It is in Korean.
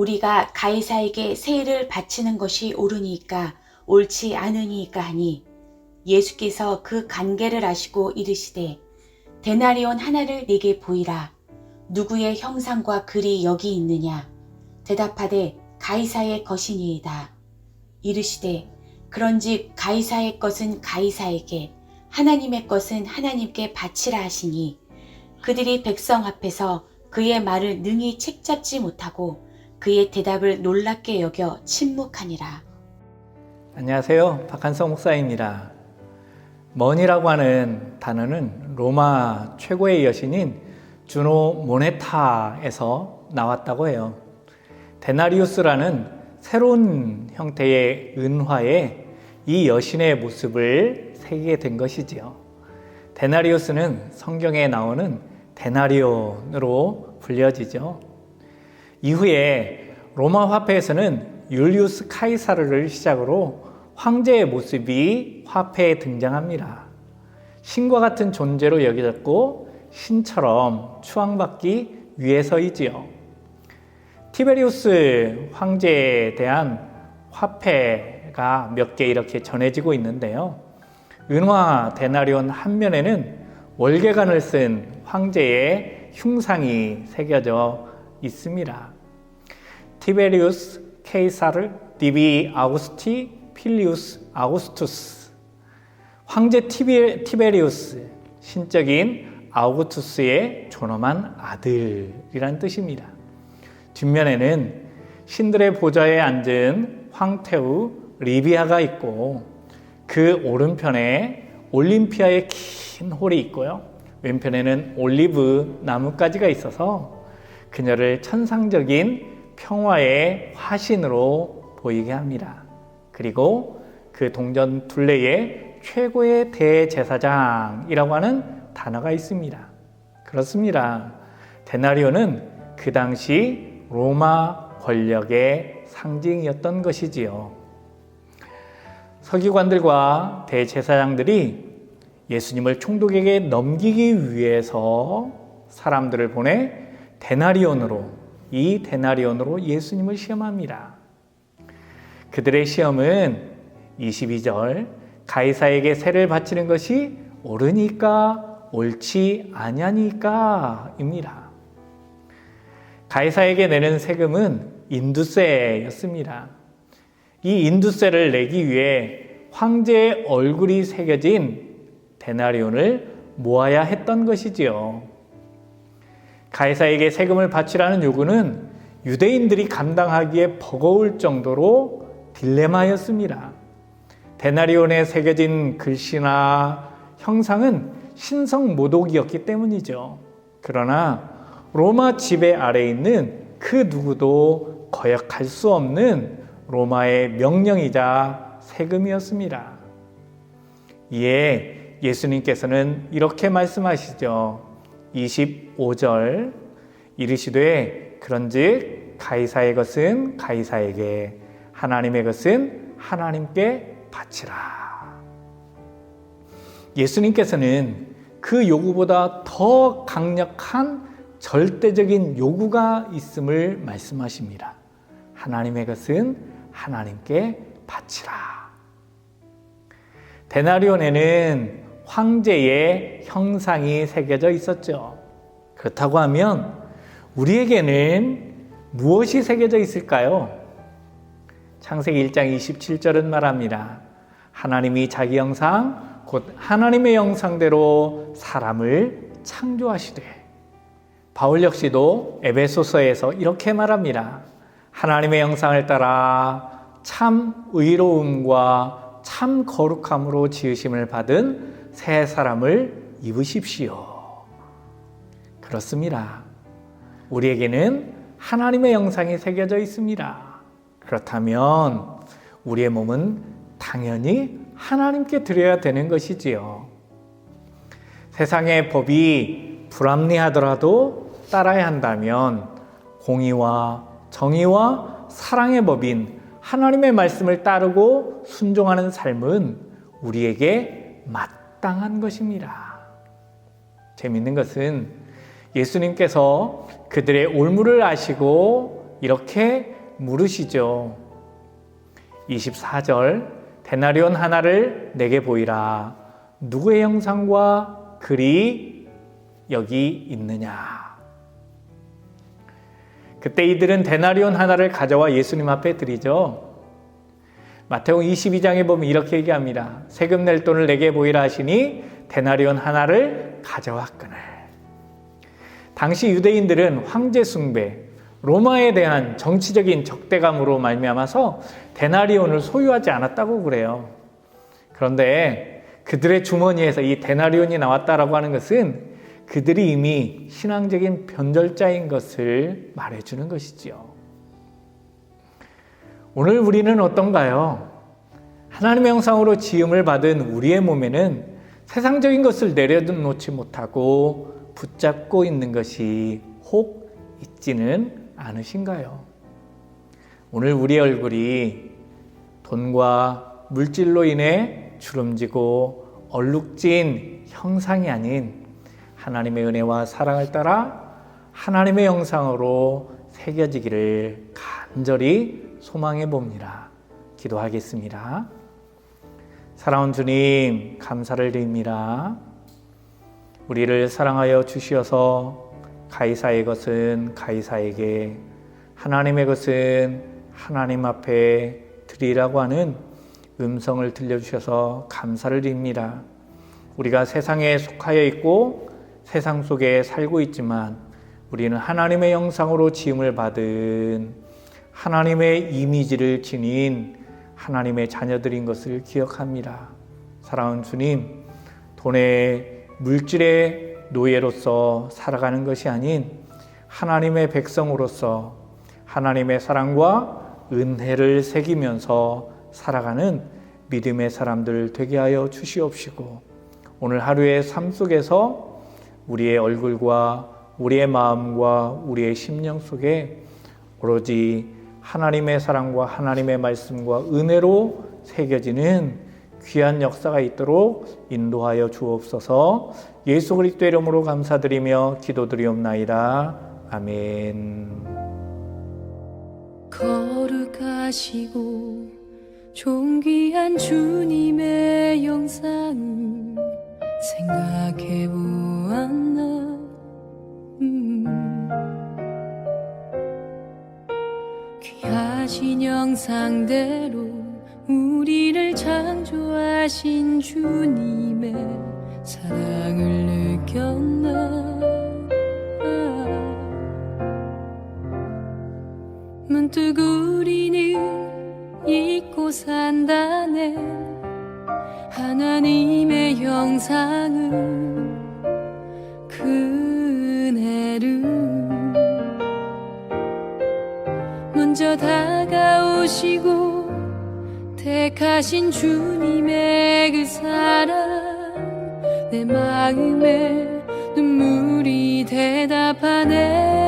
우리가 가이사에게 세를 바치는 것이 옳으니까 옳지 않으니까 하니 예수께서 그 관계를 아시고 이르시되 데나리온 하나를 네게 보이라. 누구의 형상과 글이 여기 있느냐? 대답하되 가이사의 것이니이다. 이르시되 그런즉 가이사의 것은 가이사에게 하나님의 것은 하나님께 바치라 하시니 그들이 백성 앞에서 그의 말을 능히 책잡지 못하고 그의 대답을 놀랍게 여겨 침묵하니라. 안녕하세요. 박한성 목사입니다. 머니라고 하는 단어는 로마 최고의 여신인 주노 모네타에서 나왔다고 해요. 데나리우스라는 새로운 형태의 은화에 이 여신의 모습을 새기게 된 것이지요. 데나리우스는 성경에 나오는 데나리온으로 불려지죠. 이후에 로마 화폐에서는 율리우스 카이사르를 시작으로 황제의 모습이 화폐에 등장합니다. 신과 같은 존재로 여겨졌고 신처럼 추앙받기 위해서이지요. 티베리우스 황제에 대한 화폐가 몇 개 이렇게 전해지고 있는데요. 은화 데나리온 한 면에는 월계관을 쓴 황제의 흉상이 새겨져 있습니다. 티베리우스 케이사르 디비 아우구스티 필리우스 아우구스투스, 황제 티베리우스, 신적인 아우구스투스의 존엄한 아들이란 뜻입니다. 뒷면에는 신들의 보좌에 앉은 황태우 리비아가 있고 그 오른편에 올림피아의 긴 홀이 있고요. 왼편에는 올리브 나무가지가 있어서 그녀를 천상적인 평화의 화신으로 보이게 합니다. 그리고 그 동전 둘레에 최고의 대제사장이라고 하는 단어가 있습니다. 그렇습니다. 데나리온은 그 당시 로마 권력의 상징이었던 것이지요. 서기관들과 대제사장들이 예수님을 총독에게 넘기기 위해서 사람들을 보내 이 데나리온으로 예수님을 시험합니다. 그들의 시험은 22절 가이사에게 세를 바치는 것이 옳으니까 옳지 아냐니까 입니다. 가이사에게 내는 세금은 인두세였습니다. 이 인두세를 내기 위해 황제의 얼굴이 새겨진 데나리온을 모아야 했던 것이지요. 가이사에게 세금을 바치라는 요구는 유대인들이 감당하기에 버거울 정도로 딜레마였습니다. 데나리온에 새겨진 글씨나 형상은 신성 모독이었기 때문이죠. 그러나 로마 지배 아래에 있는 그 누구도 거역할 수 없는 로마의 명령이자 세금이었습니다. 이에 예수님께서는 이렇게 말씀하시죠. 25절 이르시되 그런즉 가이사의 것은 가이사에게 하나님의 것은 하나님께 바치라. 예수님께서는 그 요구보다 더 강력한 절대적인 요구가 있음을 말씀하십니다. 하나님의 것은 하나님께 바치라. 데나리온에는 황제의 형상이 새겨져 있었죠. 그렇다고 하면 우리에게는 무엇이 새겨져 있을까요? 창세기 1장 27절은 말합니다. 하나님이 자기 형상 곧 하나님의 형상대로 사람을 창조하시되, 바울 역시도 에베소서에서 이렇게 말합니다. 하나님의 형상을 따라 참 의로움과 참 거룩함으로 지으심을 받은 새 사람을 입으십시오. 그렇습니다. 우리에게는 하나님의 형상이 새겨져 있습니다. 그렇다면 우리의 몸은 당연히 하나님께 드려야 되는 것이지요. 세상의 법이 불합리하더라도 따라야 한다면 공의와 정의와 사랑의 법인 하나님의 말씀을 따르고 순종하는 삶은 우리에게 마땅한 것입니다. 재밌는 것은 예수님께서 그들의 올무를 아시고 이렇게 물으시죠. 24절 데나리온 하나를 내게 보이라. 누구의 형상과 글이 여기 있느냐. 그때 이들은 데나리온 하나를 가져와 예수님 앞에 드리죠. 마태복음 22장에 보면 이렇게 얘기합니다. 세금 낼 돈을 내게 보이라 하시니 데나리온 하나를 가져왔거늘. 당시 유대인들은 황제 숭배, 로마에 대한 정치적인 적대감으로 말미암아서 데나리온을 소유하지 않았다고 그래요. 그런데 그들의 주머니에서 이 데나리온이 나왔다라고 하는 것은 그들이 이미 신앙적인 변절자인 것을 말해주는 것이지요. 오늘 우리는 어떤가요? 하나님의 형상으로 지음을 받은 우리의 몸에는 세상적인 것을 내려놓지 못하고 붙잡고 있는 것이 혹 있지는 않으신가요? 오늘 우리의 얼굴이 돈과 물질로 인해 주름지고 얼룩진 형상이 아닌 하나님의 은혜와 사랑을 따라 하나님의 형상으로 새겨지기를 간절히 소망해 봅니다. 기도하겠습니다. 사랑하는 주님, 감사를 드립니다. 우리를 사랑하여 주시어서 가이사의 것은 가이사에게, 하나님의 것은 하나님 앞에 드리라고 하는 음성을 들려주셔서 감사를 드립니다. 우리가 세상에 속하여 있고 세상 속에 살고 있지만 우리는 하나님의 형상으로 지음을 받은 하나님의 이미지를 지닌 하나님의 자녀들인 것을 기억합니다. 사랑하는 주님, 돈의 물질의 노예로서 살아가는 것이 아닌 하나님의 백성으로서 하나님의 사랑과 은혜를 새기면서 살아가는 믿음의 사람들 되게 하여 주시옵시고, 오늘 하루의 삶 속에서 우리의 얼굴과 우리의 마음과 우리의 심령 속에 오로지 하나님의 사랑과 하나님의 말씀과 은혜로 새겨지는 귀한 역사가 있도록 인도하여 주옵소서. 예수 그리스도의 이름으로 감사드리며 기도드리옵나이다. 아멘. 거룩하시고 존귀한 주님의 영상을 생각해 보았나. 귀하신 형상대로 우리를 창조하신 주님의 사랑을 느꼈나. 문득 우리는 잊고 산다네. 하나님의 형상을, 그 은혜를 먼저 다가오시고 택하신 주님의 그 사랑, 내 마음에 눈물이 대답하네.